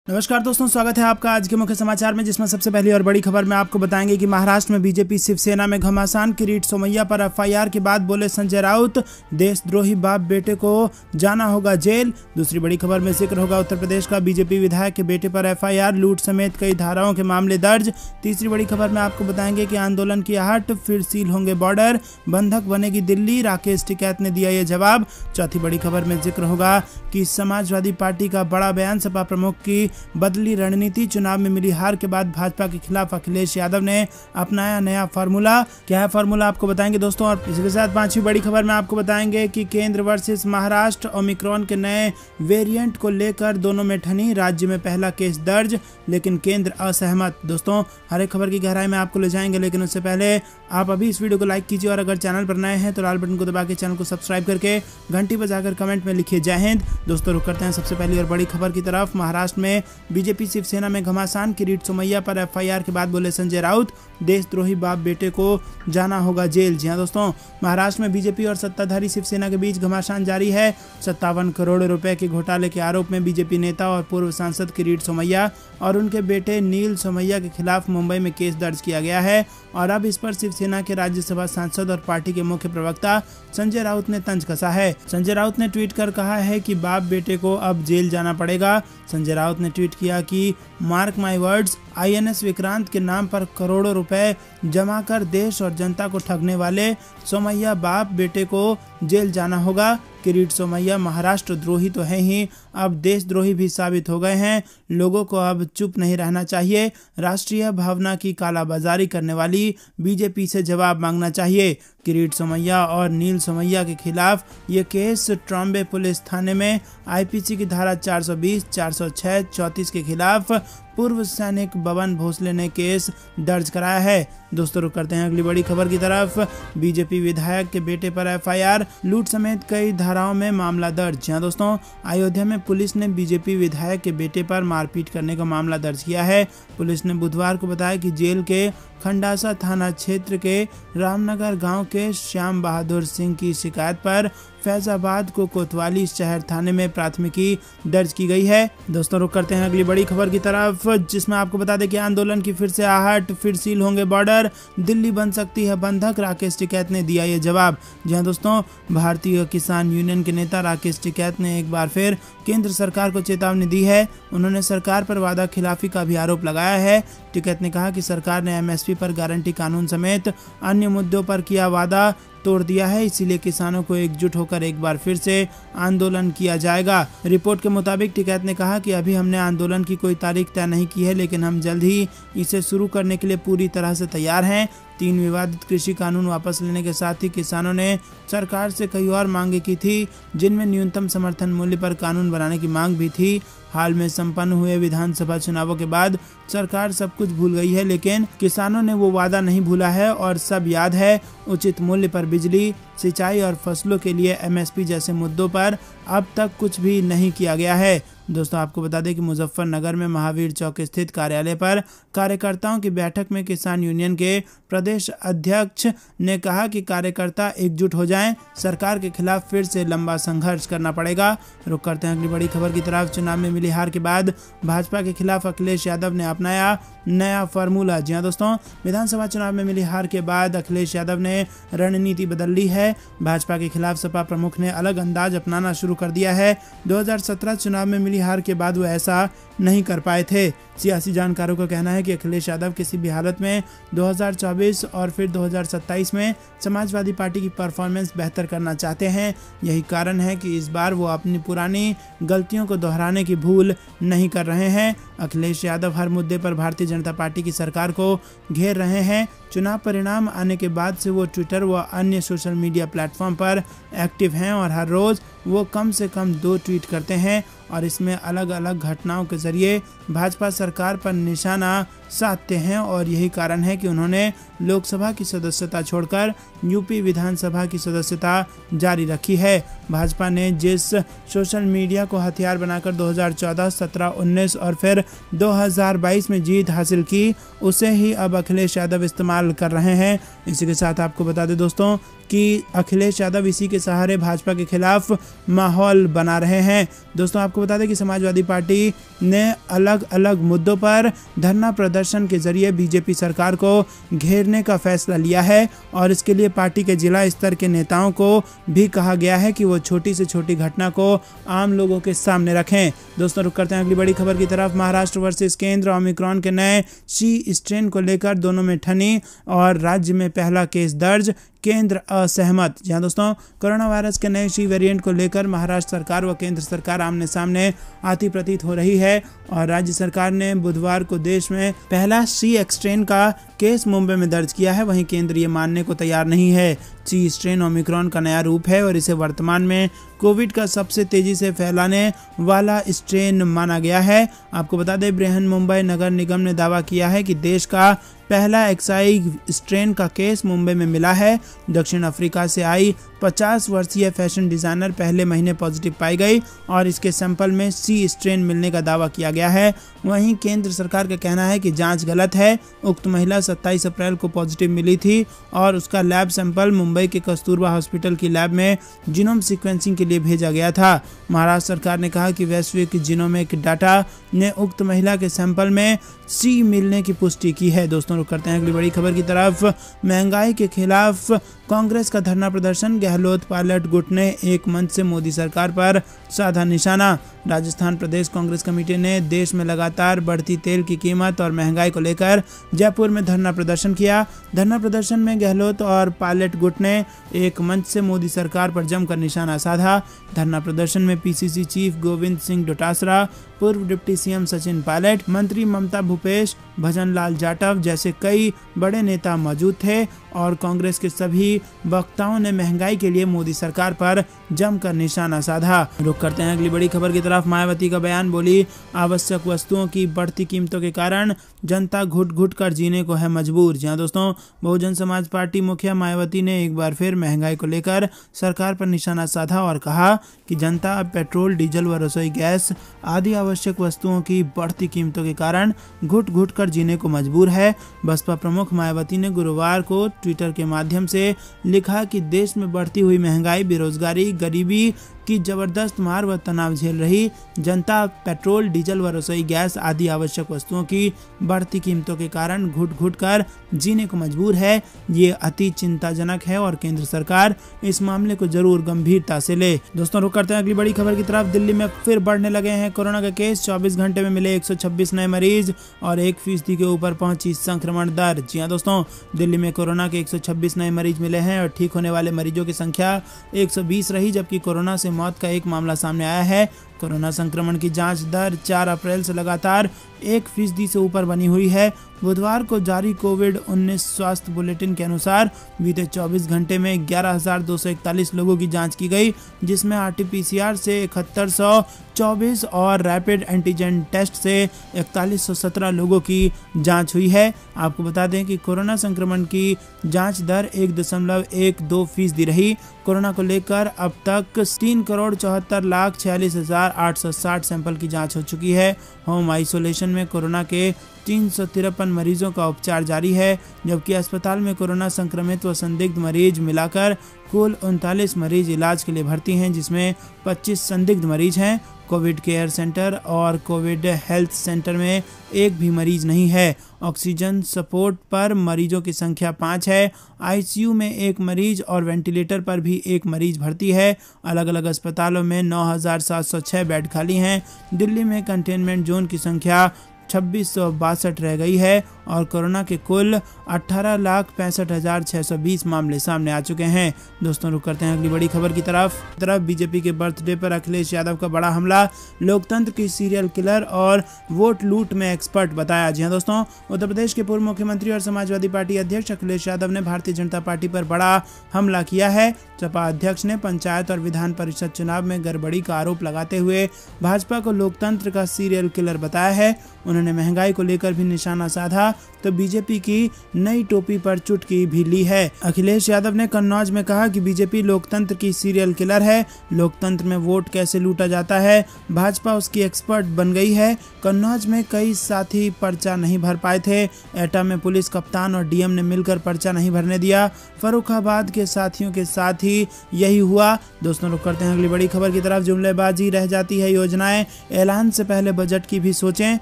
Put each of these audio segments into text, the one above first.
नमस्कार दोस्तों, स्वागत है आपका आज के मुख्य समाचार में, जिसमें सबसे पहली और बड़ी खबर में आपको बताएंगे कि महाराष्ट्र में बीजेपी शिवसेना में घमासान। किरीट सोमैया पर एफआईआर के बाद बोले संजय राउत, देशद्रोही बाप बेटे को जाना होगा जेल। दूसरी बड़ी खबर में जिक्र होगा उत्तर प्रदेश का बीजेपी विधायक के बेटे पर एफआईआर, लूट समेत कई धाराओं के मामले दर्ज। तीसरी बड़ी खबर में आपको बताएंगे कि आंदोलन की आहट, फिर सील होंगे बॉर्डर, बंधक बनेगी दिल्ली, राकेश टिकैत ने दिया ये जवाब। चौथी बड़ी खबर में जिक्र होगा कि समाजवादी पार्टी का बड़ा बयान, सपा प्रमुख की बदली रणनीति, चुनाव में मिली हार के बाद भाजपा के खिलाफ अखिलेश यादव ने अपनाया नया फार्मूला। क्या है फार्मूला आपको बताएंगे दोस्तों। और इसी के साथ पांचवी बड़ी खबर में आपको बताएंगे कि केंद्र वर्सेस महाराष्ट्र, ओमिक्रॉन के नए वेरिएंट को लेकर दोनों में ठनी, राज्य में पहला केस दर्ज लेकिन केंद्र असहमत। दोस्तों हर एक खबर की गहराई में आपको ले जाएंगे, लेकिन उससे पहले आप अभी इस वीडियो को लाइक कीजिए और अगर चैनल पर नए हैं तो लाल बटन को दबा के चैनल को सब्सक्राइब करके घंटी बजाकर कमेंट में लिखिए जय हिंद। दोस्तों रुक करते हैं सबसे पहली और बड़ी खबर की तरफ। महाराष्ट्र में बीजेपी शिवसेना में घमासान, किरीट सोमैया पर एफआईआर के बाद बोले संजय राउत, देशद्रोही बाप बेटे को जाना होगा जेल। जी हां दोस्तों, महाराष्ट्र में बीजेपी और सत्ताधारी शिवसेना के बीच घमासान जारी है। 57 करोड़ रुपए के घोटाले के आरोप में बीजेपी नेता और पूर्व सांसद किरीट सोमैया और उनके बेटे नील सोमैया के खिलाफ मुंबई में केस दर्ज किया गया है और अब इस पर शिवसेना के राज्यसभा सांसद और पार्टी के मुख्य प्रवक्ता संजय राउत ने तंज कसा है। संजय राउत ने ट्वीट कर कहा है कि बाप बेटे को अब जेल जाना पड़ेगा। संजय राउत ने ट्वीट किया कि mark my words, INS Vikrant के नाम पर करोड़ों रुपए जमा कर देश और जनता को ठगने वाले सोमैया बाप बेटे को जेल जाना होगा। किरीट सोमैया महाराष्ट्र द्रोही तो है ही, अब देशद्रोही भी साबित हो गए हैं। लोगों को अब चुप नहीं रहना चाहिए। राष्ट्रीय भावना की कालाबाजारी करने वाली बीजेपी से जवाब मांगना चाहिए। किरीट सोमैया और नील सोमैया के खिलाफ ये केस ट्रॉम्बे पुलिस थाने में आईपीसी की धारा 420, 406, 34 के खिलाफ पूर्व सैनिक बबन भोसले ने केस दर्ज कराया है। दोस्तों रुक करते हैं अगली बड़ी खबर की तरफ। बीजेपी विधायक के बेटे पर एफआईआर, लूट समेत कई धाराओं में मामला दर्ज। जहां दोस्तों अयोध्या में पुलिस ने बीजेपी विधायक के बेटे पर मारपीट करने का मामला दर्ज किया है। पुलिस ने बुधवार को बताया कि जेल के खंडासा थाना क्षेत्र के रामनगर गांव के श्याम बहादुर सिंह की शिकायत पर फैजाबाद को कोतवाली शहर थाने में प्राथमिकी दर्ज की गई है। दोस्तों रुक करते हैं अगली बड़ी खबर की तरफ, जिसमें आपको बता दें कि आंदोलन की फिर से आहट, फिर सील होंगे बॉर्डर, दिल्ली बन सकती है बंधक, राकेश टिकैत ने दिया ये जवाब। जी हां दोस्तों, भारतीय किसान यूनियन के नेता राकेश टिकैत ने एक बार फिर केंद्र सरकार को चेतावनी दी है। उन्होंने सरकार पर वादा खिलाफी का भी आरोप लगाया है। टिकैत ने कहा कि सरकार ने एमएसपी पर गारंटी कानून समेत अन्य मुद्दों पर किया वादा तोड़ दिया है, इसीलिए किसानों को एकजुट होकर एक बार फिर से आंदोलन किया जाएगा। रिपोर्ट के मुताबिक टिकैत ने कहा कि अभी हमने आंदोलन की कोई तारीख तय नहीं की है, लेकिन हम जल्द ही इसे शुरू करने के लिए पूरी तरह से तैयार हैं। 3 विवादित कृषि कानून वापस लेने के साथ ही किसानों ने सरकार से कई और मांगे की थी, जिनमें न्यूनतम समर्थन मूल्य पर कानून बनाने की मांग भी थी। हाल में संपन्न हुए विधानसभा चुनावों के बाद सरकार सब कुछ भूल गई है, लेकिन किसानों ने वो वादा नहीं भूला है और सब याद है। उचित मूल्य पर बिजली, सिंचाई और फसलों के लिए एमएसपी जैसे मुद्दों पर अब तक कुछ भी नहीं किया गया है। दोस्तों आपको बता दें कि मुजफ्फरनगर में महावीर चौक स्थित कार्यालय पर कार्यकर्ताओं की बैठक में किसान यूनियन के प्रदेश अध्यक्ष ने कहा कि कार्यकर्ता एकजुट हो जाएं, सरकार के खिलाफ फिर से लंबा संघर्ष करना पड़ेगा। रुक करते हैं अगली बड़ी खबर की तरफ। चुनाव में मिली हार के बाद भाजपा के खिलाफ अखिलेश यादव ने अपनाया नया फार्मूला। जी हां दोस्तों, विधानसभा चुनाव में मिली हार के बाद अखिलेश यादव ने रणनीति बदल ली है। भाजपा के खिलाफ सपा प्रमुख ने अलग अंदाज अपनाना शुरू कर दिया है। 2017 चुनाव में मिली हार के बाद वो ऐसा नहीं कर पाए थे। सियासी जानकारों का कहना है कि अखिलेश यादव किसी भी हालत में 2024 और फिर 2027 में समाजवादी पार्टी की परफॉर्मेंस बेहतर करना चाहते हैं। यही कारण है कि इस बार वो अपनी पुरानी गलतियों को दोहराने की भूल नहीं कर रहे हैं। अखिलेश यादव हर मुद्दे पर भारतीय जनता पार्टी की सरकार को घेर रहे हैं। चुनाव परिणाम आने के बाद से वो ट्विटर व अन्य सोशल मीडिया प्लेटफॉर्म पर एक्टिव हैं और हर रोज़ वो कम से कम 2 ट्वीट करते हैं और इसमें अलग अलग घटनाओं के जरिए भाजपा सरकार पर निशाना साधते हैं और यही कारण है कि उन्होंने लोकसभा की सदस्यता छोड़कर यूपी विधानसभा की सदस्यता जारी रखी है। भाजपा ने जिस सोशल मीडिया को हथियार बनाकर 2014, 17, 19 और फिर 2022 में जीत हासिल की, उसे ही अब अखिलेश यादव इस्तेमाल कर रहे हैं। इसी के साथ आपको बता दें दोस्तों कि अखिलेश यादव इसी के सहारे भाजपा के खिलाफ माहौल बना रहे हैं। दोस्तों आपको बता दें कि समाजवादी पार्टी ने अलग अलग मुद्दों पर धरना प्रदर्शन के जरिए बीजेपी सरकार को घेरने का फैसला लिया है और इसके लिए पार्टी के जिला स्तर के नेताओं को भी कहा गया है कि वो छोटी से छोटी घटना को आम लोगों के सामने रखें। दोस्तों रुक करते हैं अगली बड़ी खबर की तरफ। महाराष्ट्र वर्सेस केंद्र, ओमिक्रॉन के नए सी स्ट्रेन को लेकर दोनों में ठनी और राज्य में पहला केस दर्ज, केंद्र असहमत। जहां दोस्तों कोरोना वायरस के नए सी वेरिएंट को लेकर महाराष्ट्र सरकार व केंद्र सरकार आमने सामने आती प्रतीत हो रही है और राज्य सरकार ने बुधवार को देश में पहला सी स्ट्रेन का केस मुंबई में दर्ज किया है। वहीं केंद्र ये मानने को तैयार नहीं है। सी स्ट्रेन ओमिक्रॉन का नया रूप है और इसे वर्तमान में कोविड का सबसे तेजी से फैलाने वाला स्ट्रेन माना गया है। आपको बता दें बृहन मुंबई नगर निगम ने दावा किया है कि देश का पहला एक्साई स्ट्रेन का केस मुंबई में मिला है। दक्षिण अफ्रीका से आई 50 वर्षीय फैशन डिजाइनर पहले महीने पॉजिटिव पाई गई और इसके सैंपल में सी स्ट्रेन मिलने का दावा किया गया है। वहीं केंद्र सरकार का कहना है कि जांच गलत है। उक्त महिला 27 अप्रैल को पॉजिटिव मिली थी और उसका लैब सैंपल मुंबई के कस्तूरबा हॉस्पिटल की लैब में जीनोम सीक्वेंसिंग के लिए भेजा गया था। महाराष्ट्र सरकार ने कहा कि वैश्विक जीनोमिक डाटा ने उक्त महिला के सैंपल में सी मिलने की पुष्टि की है। दोस्तों रुक करते हैं अगली बड़ी खबर की तरफ। महंगाई के खिलाफ कांग्रेस का धरना प्रदर्शन, गहलोत पायलट गुट ने एक मंच से मोदी सरकार पर साधा निशाना। राजस्थान प्रदेश कांग्रेस कमेटी ने देश में लगातार बढ़ती तेल की कीमत और महंगाई को लेकर जयपुर में धरना प्रदर्शन किया। धरना प्रदर्शन में गहलोत और पायलट गुट ने एक मंच से मोदी सरकार पर जमकर निशाना साधा। धरना प्रदर्शन में पीसीसी चीफ गोविंद सिंह डोटासरा, पूर्व डिप्टी सीएम सचिन पायलट, मंत्री ममता भूपेश, भजन लाल जाटव जैसे कई बड़े नेता मौजूद थे और कांग्रेस के सभी वक्ताओं ने महंगाई के लिए मोदी सरकार पर जमकर निशाना साधा। रुक करते हैं अगली बड़ी खबर की तरफ। मायावती का बयान, बोली आवश्यक वस्तुओं की बढ़ती कीमतों के कारण जनता घुट घुट कर जीने को है मजबूर। जहां दोस्तों बहुजन समाज पार्टी मुखिया मायावती ने एक बार फिर महंगाई को लेकर सरकार पर निशाना साधा और कहा कि जनता अब पेट्रोल, डीजल व रसोई गैस आदि आवश्यक वस्तुओं की बढ़ती कीमतों के कारण घुट घुट कर जीने को मजबूर है। बसपा प्रमुख मायावती ने गुरुवार को ट्विटर के माध्यम से लिखा कि देश में बढ़ती हुई महंगाई, बेरोजगारी, गरीबी की जबरदस्त मार व तनाव झेल रही जनता पेट्रोल, डीजल व रसोई गैस आदि आवश्यक वस्तुओं की बढ़ती कीमतों के कारण घुट घुट कर जीने को मजबूर है। ये अति चिंताजनक है और केंद्र सरकार इस मामले को जरूर गंभीरता से ले। दोस्तों रुक करते हैं अगली बड़ी खबर की तरफ। दिल्ली में फिर बढ़ने लगे हैं कोरोना के केस। 24 घंटे में मिले 126 नए मरीज और 1% के ऊपर पहुंची संक्रमण दर। जी हाँ दोस्तों, दिल्ली में कोरोना के 126 नए मरीज मिले हैं और ठीक होने वाले मरीजों की संख्या 120 रही, जबकि कोरोना से मौत का एक मामला सामने आया है। कोरोना संक्रमण की जांच दर 4 अप्रैल से लगातार 1% से ऊपर बनी हुई है। बुधवार को जारी कोविड-19 स्वास्थ्य बुलेटिन के अनुसार बीते 24 घंटे में 11,241 लोगों की जांच की गई, जिसमें आरटी-पीसीआर से 7124 और रैपिड एंटीजन टेस्ट से 4117 लोगों की जांच हुई है। आपको बता दें कि कोरोना संक्रमण की जांच दर 1.12% रही। कोरोना को लेकर अब तक 3,74,46,860 सैंपल की जांच हो चुकी है। होम आइसोलेशन में कोरोना के 353 मरीजों का उपचार जारी है, जबकि अस्पताल में कोरोना संक्रमित व संदिग्ध मरीज मिलाकर कुल 39 मरीज इलाज के लिए भर्ती हैं, जिसमें 25 संदिग्ध मरीज हैं। कोविड केयर सेंटर और कोविड हेल्थ सेंटर में एक भी मरीज नहीं है। ऑक्सीजन सपोर्ट पर मरीजों की संख्या 5 है। आईसीयू में 1 मरीज और वेंटिलेटर पर भी 1 मरीज भर्ती है। अलग अलग अस्पतालों में 9,706 बेड खाली हैं। दिल्ली में कंटेनमेंट जोन की संख्या 2662 रह गई है और कोरोना के कुल 18,65,620 मामले सामने आ चुके हैं। दोस्तों रुक करते हैं अगली बड़ी खबर की तरफ। बीजेपी के बर्थडे पर अखिलेश यादव का बड़ा हमला, लोकतंत्र की सीरियल किलर और वोट लूट में एक्सपर्ट बताया। जी हाँ दोस्तों, उत्तर प्रदेश के पूर्व मुख्यमंत्री और समाजवादी पार्टी अध्यक्ष अखिलेश यादव ने भारतीय जनता पार्टी पर बड़ा हमला किया है। सपा अध्यक्ष ने पंचायत और विधान परिषद चुनाव में गड़बड़ी का आरोप लगाते हुए भाजपा को लोकतंत्र का सीरियल किलर बताया है। उन्होंने उन्होंने महंगाई को लेकर भी निशाना साधा तो बीजेपी की नई टोपी पर चुटकी भी ली है। अखिलेश यादव ने कन्नौज में कहा कि बीजेपी लोकतंत्र की सीरियल किलर है। लोकतंत्र में वोट कैसे लूटा जाता है, भाजपा उसकी एक्सपर्ट बन गई है। कन्नौज में कई साथी पर्चा नहीं भर पाए थे। एटा में पुलिस कप्तान और डीएम ने मिलकर पर्चा नहीं भरने दिया। फर्रुखाबाद के साथियों के साथ ही यही हुआ। दोस्तों, रुक करते हैं अगली बड़ी खबर की तरफ। जुमलेबाजी रह जाती है योजनाएं, ऐलान से पहले बजट की भी सोचें।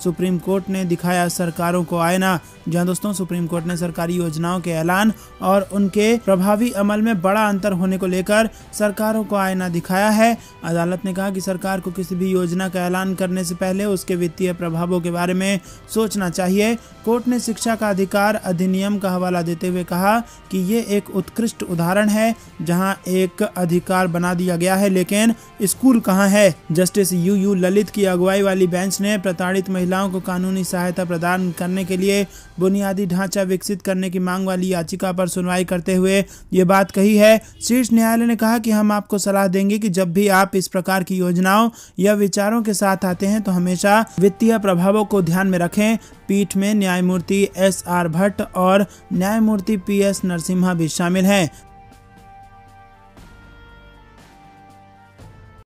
सुप्रीम कोर्ट ने दिखाया सरकारों को आईना। जहां दोस्तों, सुप्रीम कोर्ट ने सरकारी योजनाओं के ऐलान और उनके प्रभावी अमल में बड़ा अंतर होने को लेकर सरकारों को आईना दिखाया है। अदालत ने कहा कि सरकार को किसी भी योजना का ऐलान करने से पहले उसके वित्तीय प्रभावों के बारे में सोचना चाहिए। कोर्ट ने शिक्षा का अधिकार अधिनियम का हवाला देते हुए कहा कि ये एक उत्कृष्ट उदाहरण है जहां एक अधिकार बना दिया गया है लेकिन स्कूल कहां है। जस्टिस यू ललित की अगुवाई वाली बेंच ने प्रताड़ित महिलाओं को कानूनी सहायता प्रदान करने के लिए बुनियादी ढांचा विकसित करने की मांग वाली याचिका पर सुनवाई करते हुए ये बात कही है। शीर्ष न्यायालय ने कहा कि हम आपको सलाह देंगे कि जब भी आप इस प्रकार की योजनाओं या विचारों के साथ आते हैं तो हमेशा वित्तीय प्रभावों को ध्यान में रखें। पीठ में न्यायमूर्ति एस आर भट्ट और न्यायमूर्ति पी एस नरसिम्हा भी शामिल हैं।